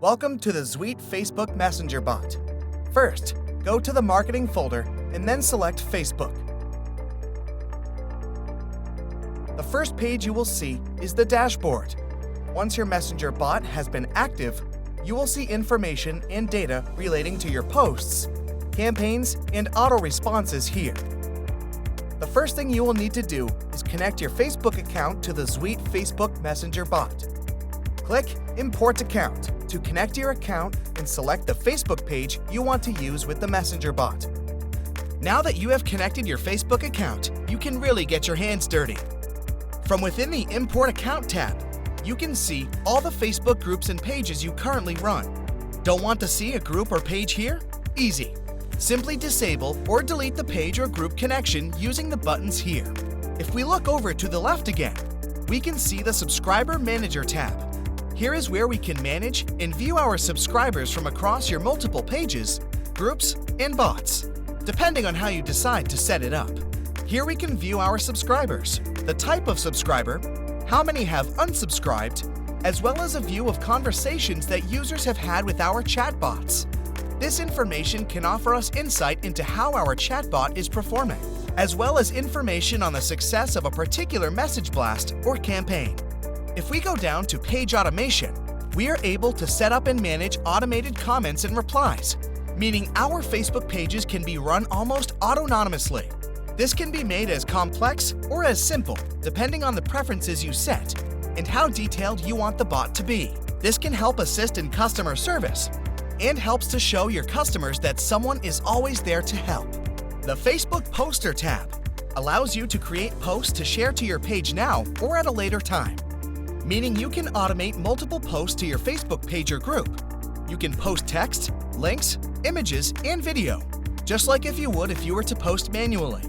Welcome to the Zuitte Facebook Messenger bot. First, go to the Marketing folder and then select Facebook. The first page you will see is the dashboard. Once your Messenger bot has been active, you will see information and data relating to your posts, campaigns, and auto responses here. The first thing you will need to do is connect your Facebook account to the Zuitte Facebook Messenger bot. Click Import Account to connect your account and select the Facebook page you want to use with the Messenger bot. Now that you have connected your Facebook account, you can really get your hands dirty. From within the Import Account tab, you can see all the Facebook groups and pages you currently run. Don't want to see a group or page here? Easy. Simply disable or delete the page or group connection using the buttons here. If we look over to the left again, we can see the Subscriber Manager tab. Here is where we can manage and view our subscribers from across your multiple pages, groups, and bots, depending on how you decide to set it up. Here we can view our subscribers, the type of subscriber, how many have unsubscribed, as well as a view of conversations that users have had with our chatbots. This information can offer us insight into how our chatbot is performing, as well as information on the success of a particular message blast or campaign. If we go down to Page Automation, we are able to set up and manage automated comments and replies, meaning our Facebook pages can be run almost autonomously. This can be made as complex or as simple, depending on the preferences you set and how detailed you want the bot to be. This can help assist in customer service and helps to show your customers that someone is always there to help. The Facebook Poster tab allows you to create posts to share to your page now or at a later time, meaning you can automate multiple posts to your Facebook page or group. You can post text, links, images, and video, just like if you would if you were to post manually.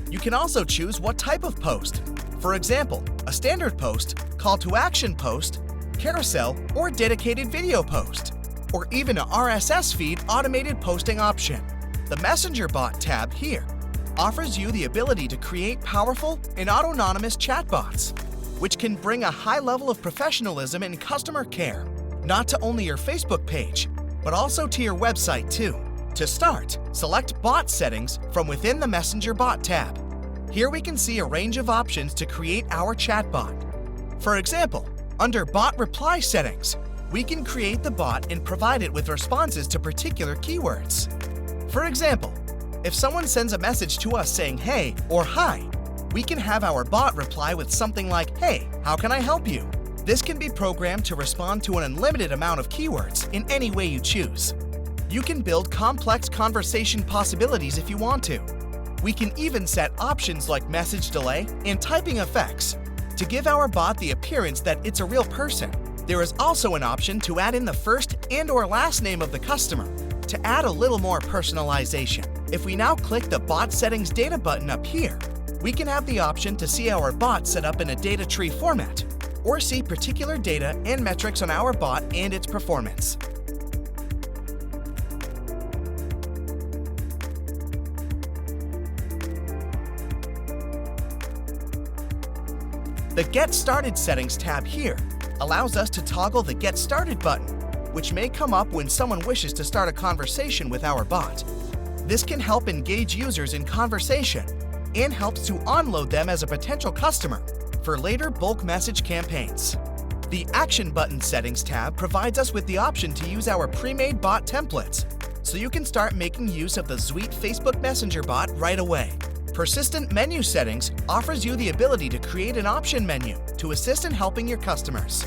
You can also choose what type of post. For example, a standard post, call to action post, carousel, or dedicated video post, or even a RSS feed automated posting option. The Messenger bot tab here offers you the ability to create powerful and autonomous chatbots, which can bring a high level of professionalism and customer care, not to only your Facebook page, but also to your website too. To start, select Bot Settings from within the Messenger bot tab. Here we can see a range of options to create our chatbot. For example, under Bot Reply Settings, we can create the bot and provide it with responses to particular keywords. For example, if someone sends a message to us saying hey or hi, we can have our bot reply with something like, hey, how can I help you? This can be programmed to respond to an unlimited amount of keywords in any way you choose. You can build complex conversation possibilities if you want to. We can even set options like message delay and typing effects to give our bot the appearance that it's a real person. There is also an option to add in the first and/or last name of the customer to add a little more personalization. If we now click the Bot Settings Data button up here, we can have the option to see our bot set up in a data tree format, or see particular data and metrics on our bot and its performance. The Get Started Settings tab here allows us to toggle the Get Started button, which may come up when someone wishes to start a conversation with our bot. This can help engage users in conversation and helps to onload them as a potential customer for later bulk message campaigns. The Action Button Settings tab provides us with the option to use our pre-made bot templates, so you can start making use of the Zuitte Facebook Messenger bot right away. Persistent Menu Settings offers you the ability to create an option menu to assist in helping your customers.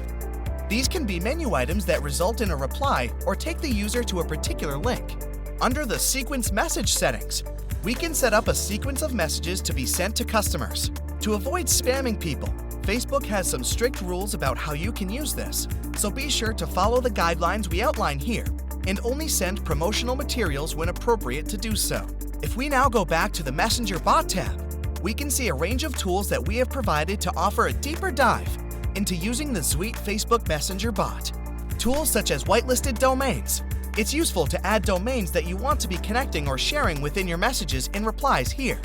These can be menu items that result in a reply or take the user to a particular link. Under the Sequence Message Settings, we can set up a sequence of messages to be sent to customers. To avoid spamming people, Facebook has some strict rules about how you can use this, so be sure to follow the guidelines we outline here and only send promotional materials when appropriate to do so. If we now go back to the Messenger bot tab, we can see a range of tools that we have provided to offer a deeper dive into using the Zuitte Facebook Messenger bot. Tools such as whitelisted domains. It's useful to add domains that you want to be connecting or sharing within your messages and replies here.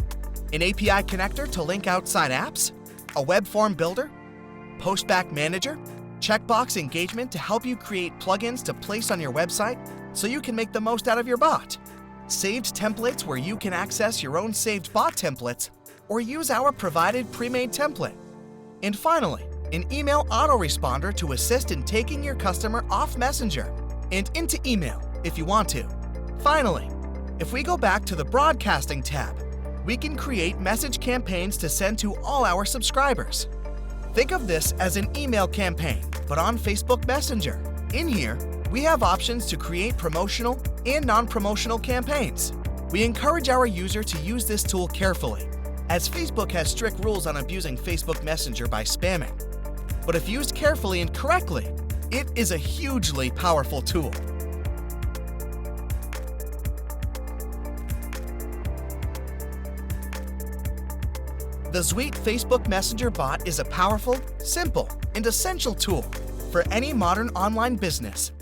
An API connector to link outside apps, a web form builder, postback manager, checkbox engagement to help you create plugins to place on your website so you can make the most out of your bot. Saved templates where you can access your own saved bot templates or use our provided pre-made template. And finally, an email autoresponder to assist in taking your customer off Messenger and into email if you want to. Finally, if we go back to the Broadcasting tab, we can create message campaigns to send to all our subscribers. Think of this as an email campaign, but on Facebook Messenger. In here, we have options to create promotional and non-promotional campaigns. We encourage our user to use this tool carefully, as Facebook has strict rules on abusing Facebook Messenger by spamming. But if used carefully and correctly, it is a hugely powerful tool. The Zuitte Facebook Messenger bot is a powerful, simple, and essential tool for any modern online business